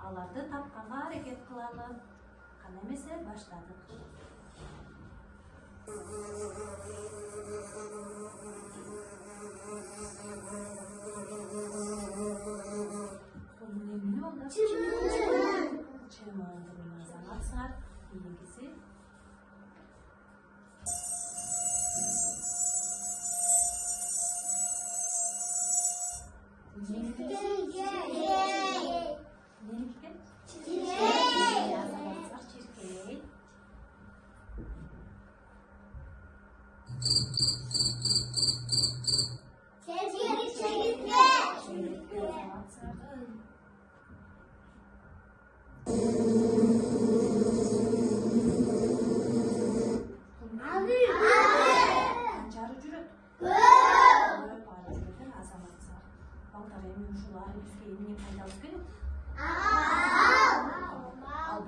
аларды тапканга аракет кылалы. Кана эмесе баштадык.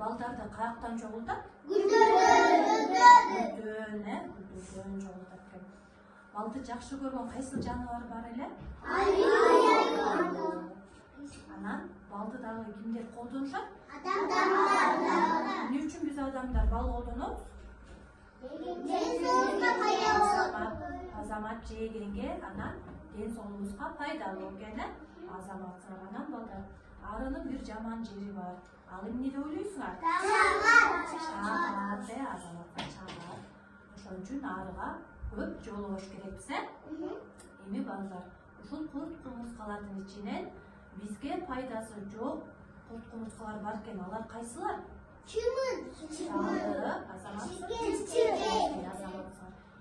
Балдарды каяктан чогултат? Гүлдөн чогултат экен. Балды жакшы көргөн кайсы жаныбар бар эле? Анан балды дагы кимдер колдонушат? Адамдар. Эмне үчүн биз адамдар бал колдонобуз? Азамат жегенге, анан ден соолугубузга пайдалуу экен. Азамат анан балдар. Арынын бир жаман жери бар. Ал эмне деп ойлойсуңар? Чагат, азаматка чагат. Ошон үчүн арыга көп жолобош керекпиз, Эми балдар, ушул курт кумурскалардын ичинен бизге пайдасы жок курт кумурскалар бар экен. Алар кайсылар? Чымын, азамат.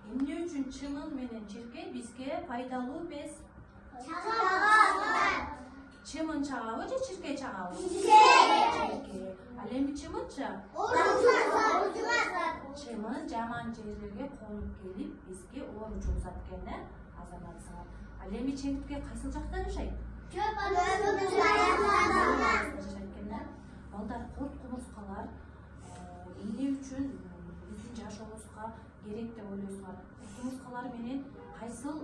Эмне үчүн чымын менен чиркей бизге пайдалуу эмес? Чымын чагабы же чиркей чагабы? Чиркей. Ал эми чымынчы? Чымын жаман жерлерге конуп келип бизге оор жугузат экен, азаматсыңар. Ал эми чеңиртке кайсыл жакта жашайт? балдар курт кумурскалар эмне үчүн биздин жашообузга керек деп ойлойсуңар? Курт кумурскалар менен кайсыл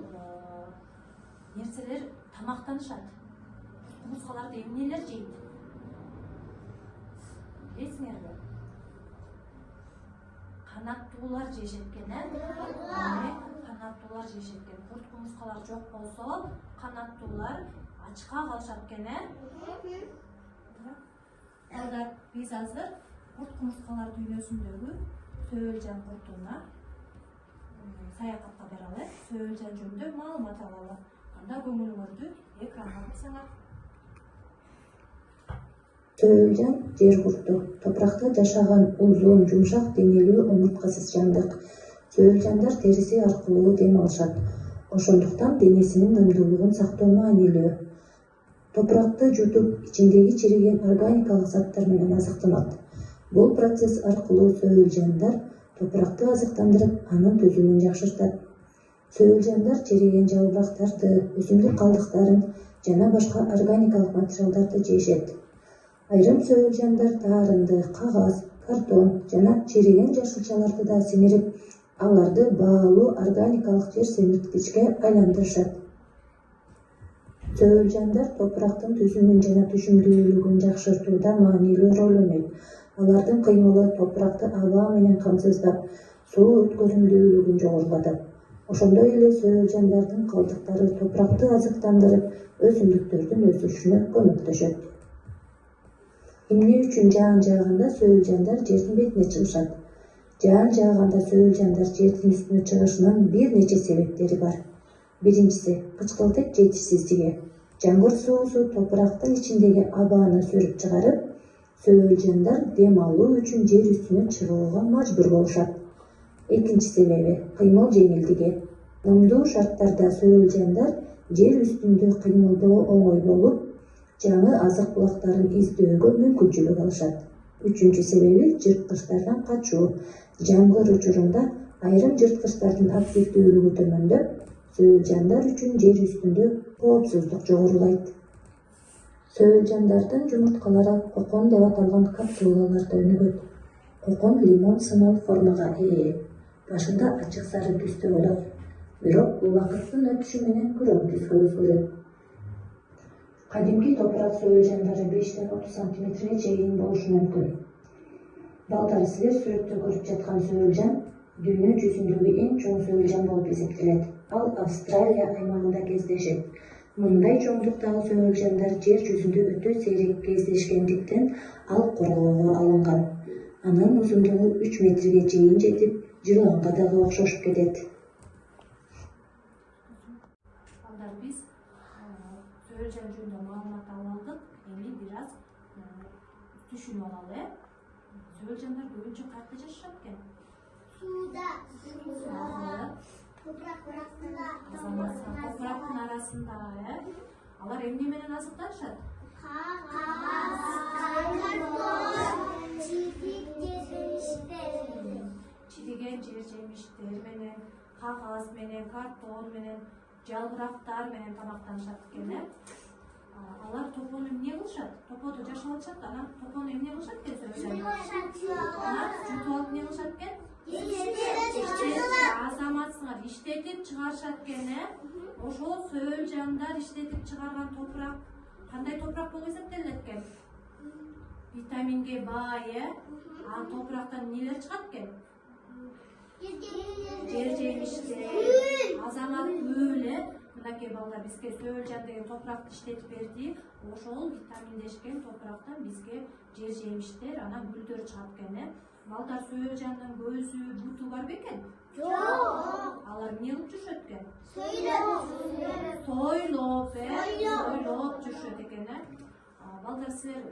нерселер тамактанышат? Курт кумурскаларды эмнелер жейт? Билесиңерби? Канаттуулар жешет экен, канаттуулар жешет экен. Курт кумурскалар жок болсо, канаттуулар ачка калышат экен, Балдар, биз азыр курт кумурскалар дүйнөсүндөгү сөөлжан куртуна саякатка баралы, сөөлжан жөнүндө маалымат алалы. Анда көңүлүңөрдү экранга койсоңор. Сөөлжан жер курту. Топуракта жашаган узун, жумшак денелүү омурткасыз жандык. Сөөлжандар териси аркылуу дем алышат. Ошондуктан денесинин ымдуулугун сактоо маанилүү. Топуракты жутуп, ичиндеги чириген органикалык заттар менен азыктанат. Бул процесс аркылуу сөөлжандар топуракты азыктандырып, анын түзүмүн жакшыртат. Сөөлжандар чириген жабыркактарды, өсүмдүк калдыктарын жана башка органикалык материалдарды жешет. Айрым сөөлжандар таарынды, кагаз, картон жана чириген жашылчаларды да сиңирип, аларды баалуу органикалык жер семирткичке айландырышат. Сөөлжандар топурактын түзүмүн жана түшүмдүүлүгүн жакшыртууда маанилүү роль ойнойт. Алардын кыймылы топуракты аба менен камсыздап, суу өткөрүмдүүлүгүн жогорулатат. Ошондой эле сөөлжандардын калдыктары топуракты азыктандырып, өсүмдүктөрдүн өсүшүнө көмөктөшөт. Эмне үчүн жаан жааганда сөөлжандар жердин бетине чыгышат? Жаан жааганда сөөлжандар жердин үстүнө чыгышынын бир нече себептери бар. Биринчиси — кычкылтек жетишсиздиги. Жамгыр суусу топурактын ичиндеги абаны сүрүп чыгарып, сөөлжандар дем алуу үчүн жер үстүнө чыгууга мажбур болушат. Экинчи себеби — кыймыл жеңилдиги. Ымдуу шарттарда сөөлжандар жер үстүндө кыймылдоо оңой болуп, жаңы азык булактарын издөөгө мүмкүнчүлүк алышат. Үчүнчү себеби — жырткычтардан качуу. Жамгыр учурунда айрым жырткычтардын активдүүлүгү төмөндөп, сөөлжандар үчүн жер үстүндө коопсуздук жогорулайт. Сөөлжандардын жумурткалары кокон деп аталган капсулаларда өнүгөт. Кокон лимон сымал формага ээ. Башында ачык сары түстө болот. Бирок убакыттын өтүшү менен күрөң түскө өзгөрөт. Кадимки топурак сөөлжандары 5-30 сантиметрге чейин болушу мүмкүн. Балдар, силер сүрөттө көрүп жаткан сөөлжан дүйнө жүзүндөгү эң чоң сөөлжан болуп эсептелет. Ал Австралия аймагында кездешет. Мындай чоңдуктагы сөөлжандар жер жүзүндө өтө сейрек кездешкендиктен ал коргоого алынган. Анын узундугу 3 метрге чейин жетип, жыланга дагы окшошуп кетет. Балдар, биз сөөлжан жөнүндө маалымат алдык. Эми бир аз түшүнүп алалы. Сөөлжандар көбүнчө кайерде жашашат экен? Суда. Топурактын арасында, Алар эмне менен азыктанышат? Кагаз, картон, чириген жер жемиштер менен, кагаз менен, картон менен, жалбырактар менен тамактанышат экен. Алар топону эмне кылышат? Топодо жашап атышат, анан топону эмне кылышат экен сөөлжандар? Жутуп алып эмне кылышат экен? Азаматсыңар иштетип чыгарышат экен. Ошол сөөлжандар иштетип чыгарган топурак кандай топурак болуп эсептелет экен? Витаминге бай, топурактан эмнелер чыгат экен? Жер жемиштер, азамат гүл. Мынакей балдар, бизге сөөлжан деген топуракты иштетип берди. Ошол витаминдешкен топурактан бизге жер жемиштер, анан гүлдөр чыгат экен. Балдар, сөөлжандын көзү, буту бар бекен? Жок. Алар эмне кылып жүрүшөт экен? Сойлоп жүрүшөт экен. Балдар, силер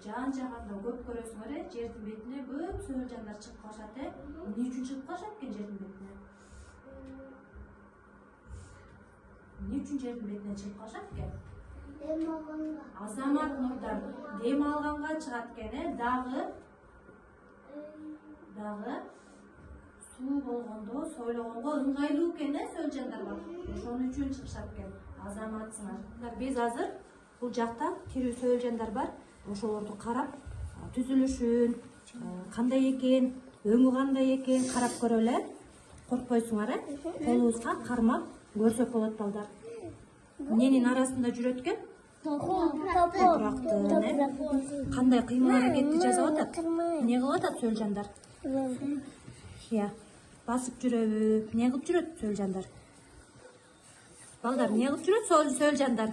жаан жааганда көп көрөсүңөр, жердин бетине көп сөөлжандар чыгып калышат. Эмне үчүн чыгып калышат экен жердин бетине? Эмне үчүн жердин бетине чыгып калышат экен? Азамат нурдар дем алганга чыгат экен. Дагы суу болгондо, сойлогонго ыңгайлуу экен сөөлжандарга. Ошон үчүн чыгышат экен. Азаматсыңар. Биз азыр бул жакта тирүү сөөлжандар бар. Ошолорду карап түзүлүшүн кандай экен, өңү кандай экен карап көрөлү. Коркпойсуңар, колубузга кармап көрсөк болот балдар. Эмненин арасында жүрөт экен? Топурактын, кандай кыймыл аракетти жасап атат? Эмне кылып атат сөөлжандар? Басып жүрөбү? Эмне кылып жүрөт сөөлжандар? Балдар, эмне кылып жүрөт сөөлжандар?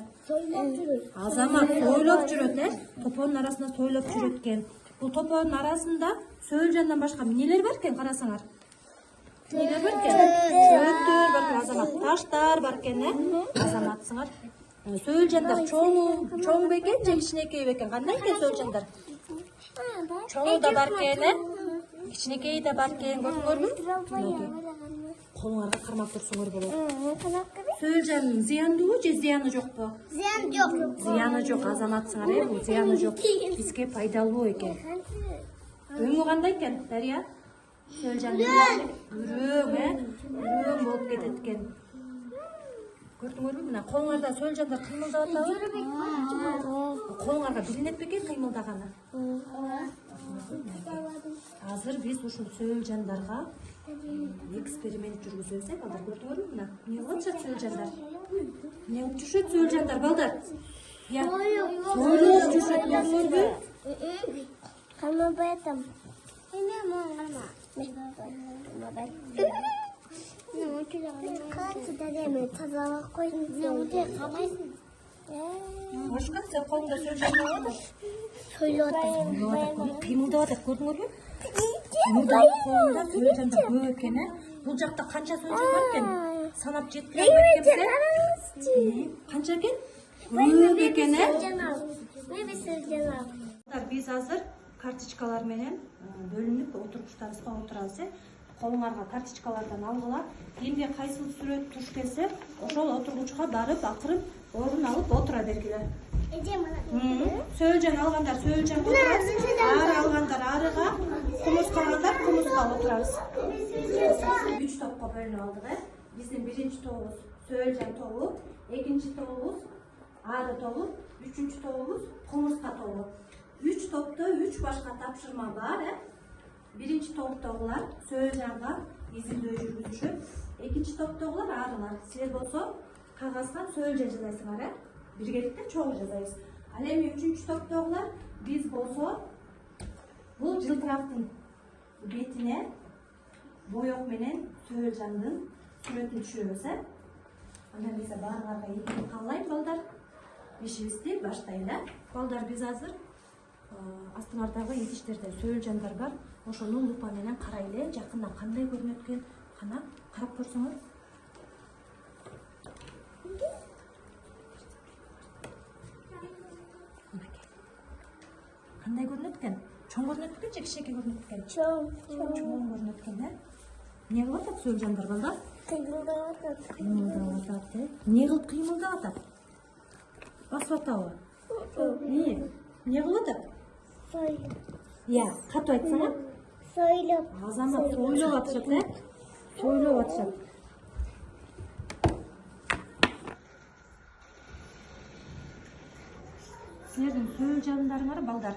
Азамат сойлоп жүрөт, топонун арасында сойлоп жүрөт экен. Бул топонун арасында сөөлжандан башка эмнелер бар экен, карасаңар? Эмнелер бар экен? Чөптөр бар экен, Азамат, таштар бар экен, Азаматсыңар. Сөөлжандар чоң бекен же кичинекей бекен? Кандай экен сөөлжандар? Чоңу да бар экен, кичинекейи да бар экен, көрдүңөрбү? Колуңарга кармап турсуңар болот. Сөөлжан зыяндуу же зыяны жокпу? Зыян жок. Зыяны жок, Азаматсыңар, бул зыяны жок. Бизге пайдалуу экен. Өңү кандай экен, Дария? Сөөлжандын үрөң, үрөң болуп кетет экен. Көрдүңөрбү? Мына колуңарда сөөлжандар кыймылдап атабы? Колуңарга билинет бекен кыймылдаганы? Азыр биз ушул сөөлжандарга эксперимент жүргүзөбүз, балдар. Көрдүңөрбү? Мына эмне кылып атышат сөөлжандар? Эмне кылып жүрүшөт сөөлжандар, балдар? Сойлоп жүрүшөт, көрдүңөрбү? Кармабай атам. Тазалап койдум. Башка сен колуңда сөөлжан бар? Сойлоп атам. Кыймылдап атат, көрдүңөрбү? Кыймылдап колунда сөөлжандар көп экен. Бул жакта канча сөөлжан бар экен? Санап жеткире албайт Канча экен? Көп экен, Биз азыр карточкалар менен бөлүнүп отургучтарыбызга отурабыз. Колуңарга карточкалардан алгыла. Эмне кайсыл сүрөт туш келсе, ошол отургучка барып, акырып, орун алып отура бергиле. Сөөлжан алгандар сөөлжанга отурабыз. Ары алгандар арыга, кумуз калгандар кумузга отурабыз. 3 топко бөлүнүп алдык. Биздин биринчи тобубуз сөөлжан тобу, экинчи тобубуз ары тобу, үчүнчү тобубуз кумузга тобу. 3 топто 3 башка тапшырма бар. Биринчи топтогулар сөөлжанга изилдөө жүргүзүшөт. Экинчи топтогулар арылар. Силер болсо кагазга сөөлжан жазасыңар, биргеликте чоң жазайбыз. Ал эми үчүнчү топтогулар биз болсо бул жылтырактын бетине боек менен сөөлжандын сүрөтүн түшүрөбүз. Андан биз баарыңарга ийгилик каалайм, балдар. Ишибизди баштайлы. Балдар, биз азыр астыңардагы идиштерде сөөлжандар бар. Ошону лупа менен карайлы, жакындан кандай көрүнөт экен, кана карап көрсөңөр. Кандай көрүнөт экен? Чоң көрүнөт экен же кичинекей көрүнөт экен? Чоң. Чоң көрүнөт экен, Эмне кылып атат сөөлжандар, балдар? Кыймылдап атат. Кыймылдап атат, Эмне кылып кыймылдап атат? Басып атабы? Эмне кылып атат? Сойлоп. Катып айтсаңар. Сойлоп. Азамат сойлоп атышат, Сойлоп атышат. Силердин сөөлжандарыңар, балдар,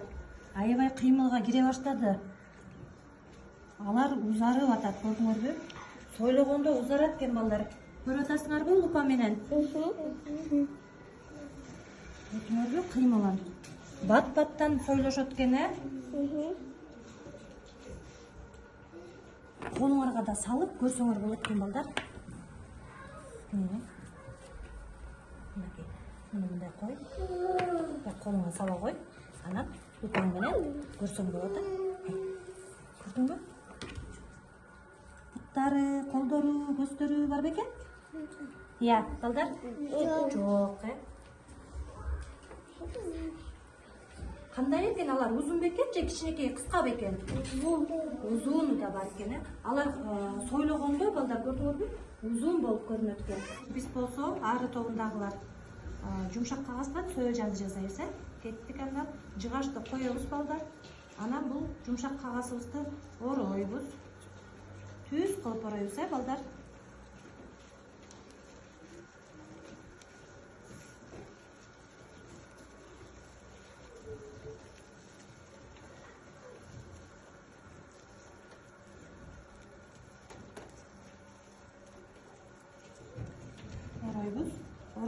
аябай кыймылга кире баштады. Алар узарып атат, көрдүңөрбү? Сойлогондо узарат экен, балдар. Көрүп атасыңарбы лупа менен? Көрдүңөрбү кыймылын? Бат-баттан сойлошот экен, Колуңарга да салып көрсөңөр болот экен, балдар. Мына мындай кой. Колуңа сала кой. Анан лупаң менен көрсөң болот. Көрдүңбү? Буттары, колдору, көздөрү бар бекен? Балдар? Жок, Кандай экен алар? Узун бекен же кичинекей, кыска бекен? Узуну да бар экен. Алар сойлогондо, балдар, көрдүңөрбү? Узун болуп көрүнөт экен. Биз болсо ары тобундагылар жумшак кагазга сөөлжанды жасайбыз. Кеттик, андан жыгачты коебуз, балдар. Анан бул жумшак кагазыбызды ороойбуз. Түз кылып ороойбуз, балдар.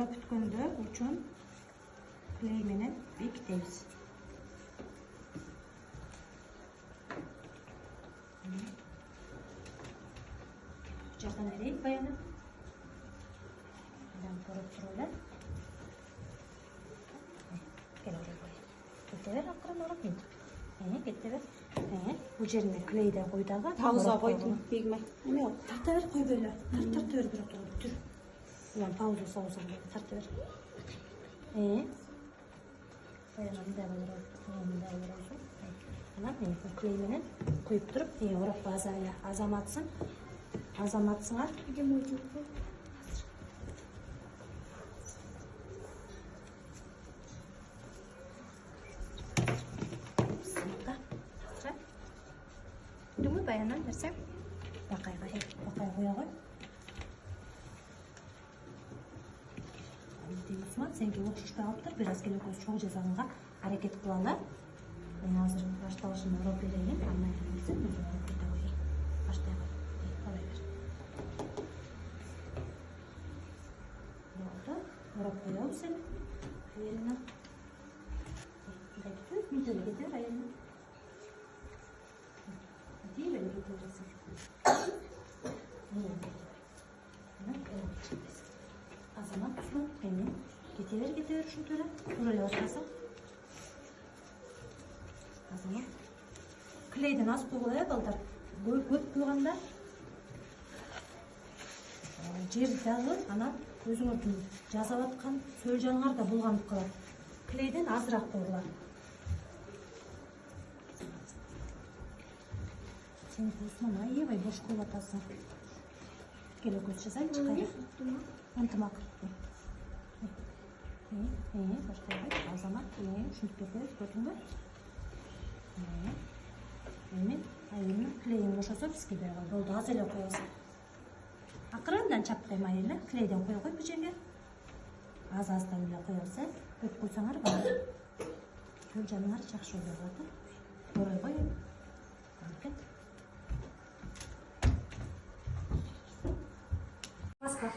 Орап бүткөндө учун клей менен бекитебиз. Жардам берейин Баяна. Адам көрүп тургула. Кел орой кой. Кете бер, акырын орап мынтип. Кете бер. Бул жерине клейден кой дагы. Пауза койдум, бегме. Эме ол. Тарта бер, кой бөлө. Тарта бер бирок тур. Мен пауза соусун тарта бер. Баяна мындай болор. Мына мен клей менен коюп туруп, орап азаматсын. Азаматсыңар. Думай Баяна берсем. Бакайга коя кой. Усман, сенге окшошпай калыптыр. Бир аз келе көз чоң жазганга аракет кылалы. Мен азыр башталышын ороп берейин. Андан кийин баштай кой. Орой бер. Болду. Ороп коебуз эми. Айылына. Мынтип кетер айылына. Азамат Усман, эми кете бер ушинтип эле. Тура эле баштасың. Азамат. Клейден аз куйгула балдар. Көп куйганда жер дагы анан өзүңөрдүн жасап аткан сөөлжаңар да булганып калат. Клейден азыраак куйгула. Sen Усман аябай бош кылып атасың. Келе көз жасайынчы кайра. Ынтымак. Баштайбыз. Азамат, ушинтип кетебиз, көрдүңбү? Эми айылына клейин бошосо бизге бер кой. Болду, аз эле коебуз. Акырындан чапкайм айылы, клейден кой бул жерге. Аз-аздан эле коебуз, көп койсоңар бар. Жолжаңар жакшы болот. Орой кой. Кет.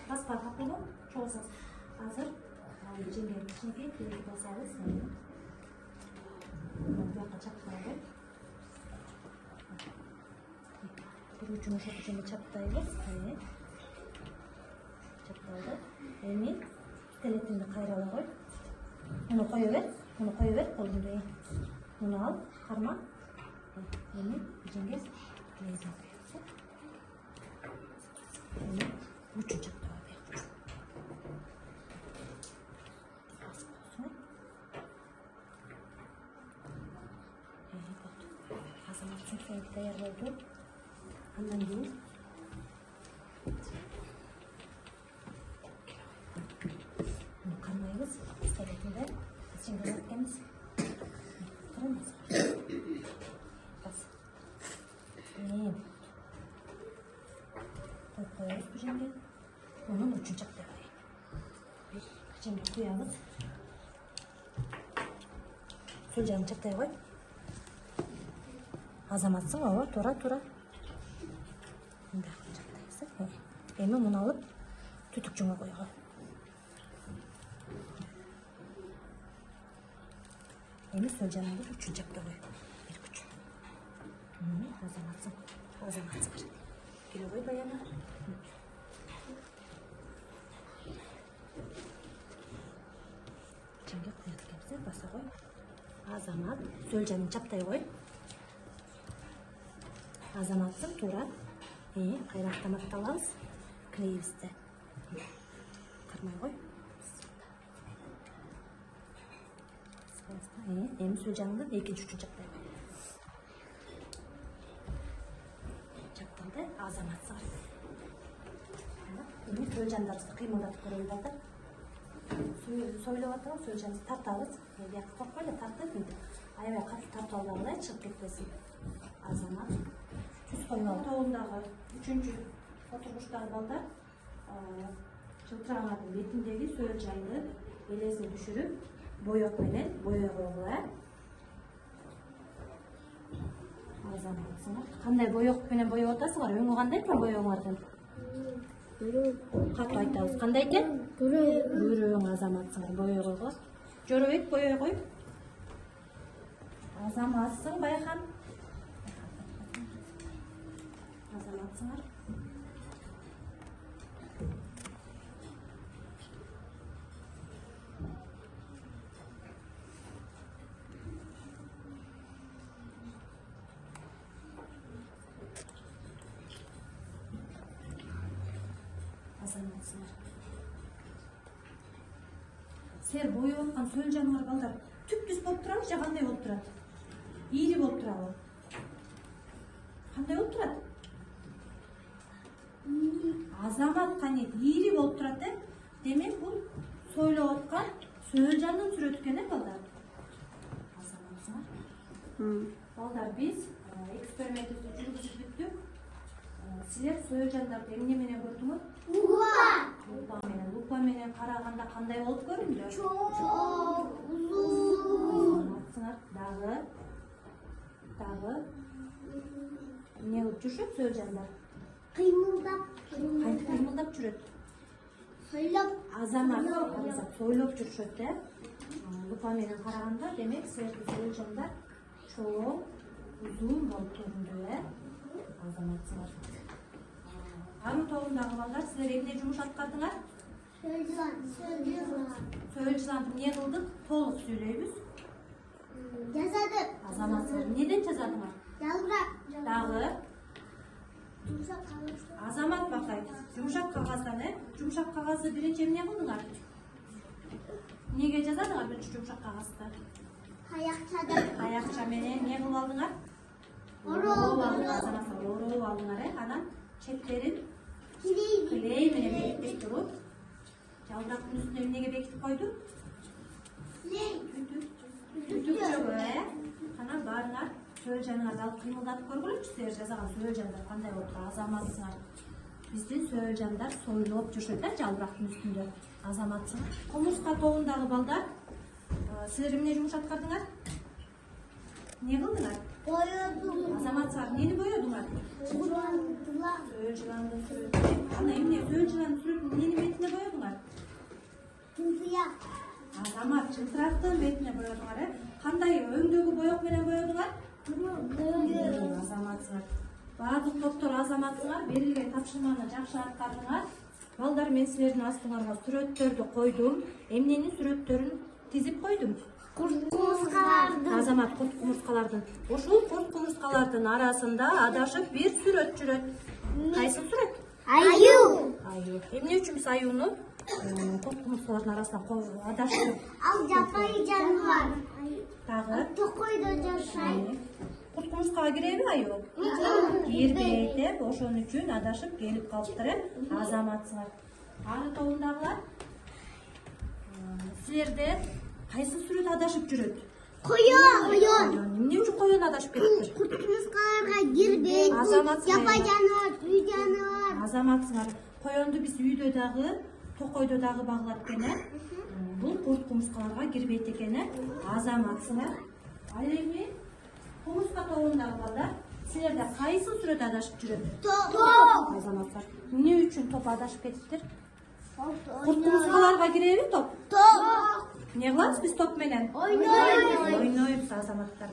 Баспа капылы, чоğusuz. Hazır. Жеңгем кичинекей келип басабыз. Буяка чапкайлы. Бир үчүн ошол жерге чаптайбыз. Чапталды. Эми стелетинди кайрала кой. Муну кое бер, колунду. Муну ал, карма. Эми жеңгем клейден коебуз. Эми үчүн чаптайбыз. Azamатсың даяр болду. Андан кийин кармайбыз. Стелетинде жеңгем эткенбиз. Караңыз. Бас. Коебуз бу жерге. Мунун үчүн чаптайбыз. Бир кичине куябыз. Сол жагын чаптай кой. Азаматсың, ооба, тура. Мындай чаптайбыз. Эми муну алып түтүкчүңө койгой. Эми сол жагын үчүн чаптай кой. Бир күч. Азаматсың. Келе кой Баяна. Жеңге куят кепсе баса кой. Азамат, сол жагын чаптай кой. Азаматсың, тура. Кайра автоматталабыз. Клейибизди. Кармай кой. Эми сол жагында экинчи үчүн чаптай кой. Чапталды, азаматсың. Эми сол жагындарыбызды кыймылдатып көрөлү балдар. Сойлоп атабыз, сол жагын тартабыз. Бияка коркпой эле тартып, аябай катуу тартып албагыла, чыгып кетпесин. Азамат. Түз койгон тобундагы үчүнчү отургучтагы балдар жылтыраңардын бетиндеги сөөл жайды элесин түшүрүп, боек менен боей койгула. Азаматсыңар. Кандай боек менен боеп атасыңар? Өңү кандай экен боегуңардын? Катуу айтабыз. Кандай экен? Бөрөң азаматсың. Боёй койго. Жоробек боёй кой. Азаматсың Байхан. Азаматсыңар. Азаматсыңар. Силер боёп аткан сөл жаныбар балдар түп-түз болуп турабы, же кандай болуп турат? Ийри болуп турабы? Кандай болуп турат? Азамат кане ийри болуп турат, Демек бул сойлоп аткан сөл жандын сүрөтү экен, балдар. Азаматсыңар. Балдар, биз экспериментибизди жүргүзүп бүттүк. Силер сөл жандарды эмне менен көрдүңөр? Лупа менен караганда кандай болуп көрүндү? Çok uzun. Дагы эмне кылып жүрүшөт сөл жандар? Kıymıldak. Кантип кыймылдап жүрөт? Soylup. Азамат сойлоп жүрүшөт, Лупа менен караганда, демек силердин сөл жандар чоң, узун болуп көрүндү, Азаматсыңар. Ару тобундагы балдар, силер эмне жумуш аткардыңар? Söylüyor. Сөл жыланды эмне кылдык? Толук сүйлөйбүз. Yazadık. Азаматсыңар, эмнеден жазадыңар? Yalbırak. Дагы Yumuşak kalırsa. Азамат бакай, жумшак кагаздан, жумшак кагазды биринчи эмне кылдыңар? Эмнеге жазадыңар биринчи жумшак кагазды? Ayakçadık. Аякча менен эмне кылып алдыңар? Ороп Азаматсыңар ороп алдыңар, анан четтерин Kireyi. клей менен бекитип туруп, жалбырактын үстүнө эмнеге бекитип койду? Түтүкчөгө, анан барыңар сөл жаныңарды алып кыймылдатып көргүлөчү, силер жазган сөл жандар кандай болуп турат? Азаматсыңар. Биздин сөл жандар сойлоп жүрүшөт, жалбырактын үстүндө. Азаматсыңар. Комурска тобундагы балдар, силер эмне жумуш аткардыңар? Эмне кылдыңар? Boyadım. Азаматсыңар, эмнени боёдуңар? Kullandılar. Сөл жыландын сүрөтү. Ана эмне сөл жыландын сүрөтүн эмненин бетине боёдуңар? Tümsüya. Азамат, чылтырактын бетине боёдуңар, Кандай өңдөгү боёк менен боёдуңар? Азаматсыңар. Баардык топтор азаматсыңар, берилген тапшырманы жакшы аткардыңар. Балдар, мен силердин астыңарга сүрөттөрдү койдум. Эмненин сүрөттөрүн тизип койдум? Kurtuluşlardı. Азамат, курт кумурскалардын. Ушул курт кумурскалардын арасында адашып бир сүрөт жүрөт. Кайсы сүрөт? Ayı. Аю. Эмне үчүн биз аюуну курт кумурскалардын арасына адашып? Al yapayı canlar. Дагы Tokoydu coşay. курт кумурскага киреби аю? Кирбейт, ошон үчүн адашып келип калыптыр, Азаматсыңар. Ары тобундагылар, силерде кайсы сүрөт адашып жүрөт? Koyun. Эмне үчүн коюн адашып кетиптир? Kurtuluşlarga girdik. Azamatsın Yapay ayı. canlar, tüy canlar. Азаматсыңар. Коёнду биз үйдө дагы, токойдо дагы баглап экен. Бул курт кумурскаларга кирбейт экен. Азаматсыңар. Ал эми кумурска тобундагы балдар, силерде кайсы сүрөт адашып жүрөт? Top. Азаматтар. Эмне үчүн топ адашып кетиптир? Курт кумурскаларга киреби топ? Top. Эмне кылабыз биз топ менен? Ойнойбуз, азаматтар.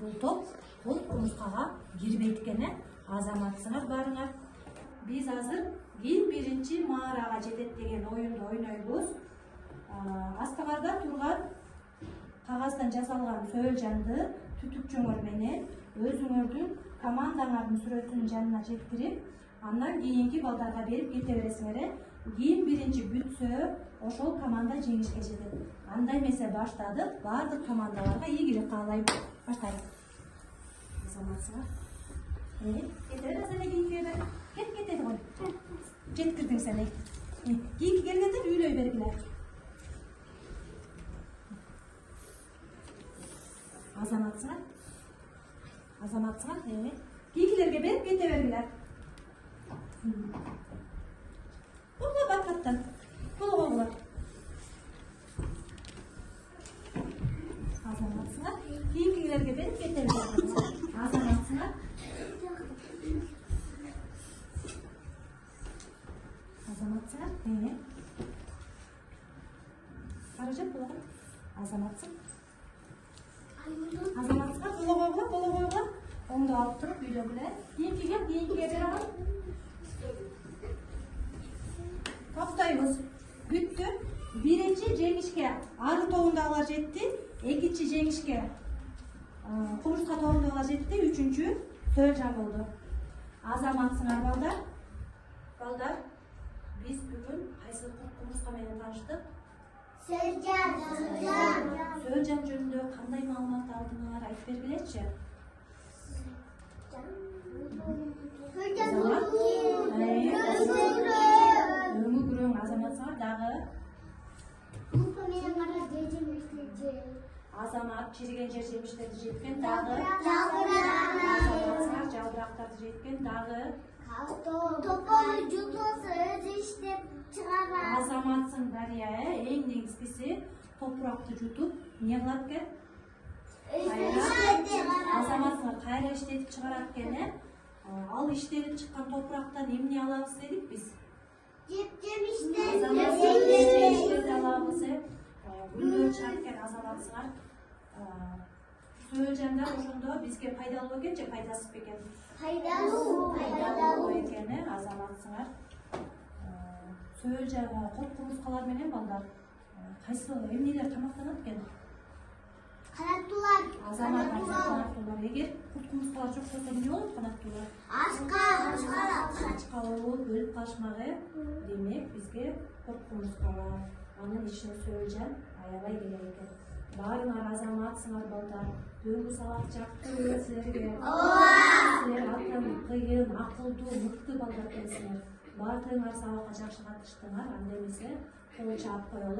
Бул топ курт кумурскага кирбейт экен. Азаматсыңар, барыңар. Биз азыр ким биринчи маарага жетет деген оюнду ойнойбуз. Астыңарда турган кагаздан жасалган сөл жанды түтүкчөңөр менен өзүңөрдүн командаңардын сүрөтүнүн жанына жектирип, андан кийинки балдарга берип кете бересиңер. Ким биринчи бүтсө, ошол команда жеңишке жетет. Андай эмесе баштадык, баардык командаларга ийгилик каалайм. Баштайлы. Азаматсыңар. Кетер азыр кийинкиге. Кетеді ғой. Жеткірдің сен. Кийинки келгендер үйлөй бергилер. Азаматсыңар. Кийинкилерге берип кете бергилер. Буга бакаттан. Буга була. Азаматсыңар. Кийинкилерге берип кете бергилер. Азаматсыңар. тоонду алып туруп үйлөгүлө. Кийинкиге бере ал. Токтойбуз. Бүттү. Биринчи жеңишке ары тобундагылар жетти. Экинчи жеңишке кумурска тобундагылар жетти. Үчүнчү Сөөлжан болду. Азаматсыңар балдар. Балдар, биз бүгүн кайсы кумурска менен тааныштык? Сөөлжан жөнүндө кандай маалымат алдыңар? Айтып бергилечи. Өңү күрөң азаматсыңар дагы. Азамат чириген жер жемиштерди жеткен дагы. Азаматсыңар жалбырактарды жеткен дагы. Азаматсың Дария, эң негизгиси топуракты жутуп, эмне кылат экен? Азаматсыңар кайра иштетип чыгарат экен, Ал иштелип чыккан топурактан эмне алабыз дедик биз? Жемиштерди алабыз, гүлдөр чыгат экен азаматсыңар. Сөөлжанда ошондо бизге пайдалуу экен же пайдасыз бекен? Пайдалуу экен, азаматсыңар. Сөөлжага кот кумурскалар менен балдар кайсы эмнелер тамактанат экен? Канаттуулар. Канаттуулар. Эгер кот кумурскалар жок болсо эмне болот канаттуулар? Ачка болуп өлүп калышмагы. Демек бизге кот кумурскалар, анын ишин Сөөлжан аябай керек экен. Баарыңар азаматсыңар балдар. Бүгүнкү сабак жактырбы силерге? Силер абдан кыйын, акылдуу, мыкты балдар экенсиңер. Баардыгыңар сабакка жакшы катыштыңар, анда эмесе кол чаап коелу.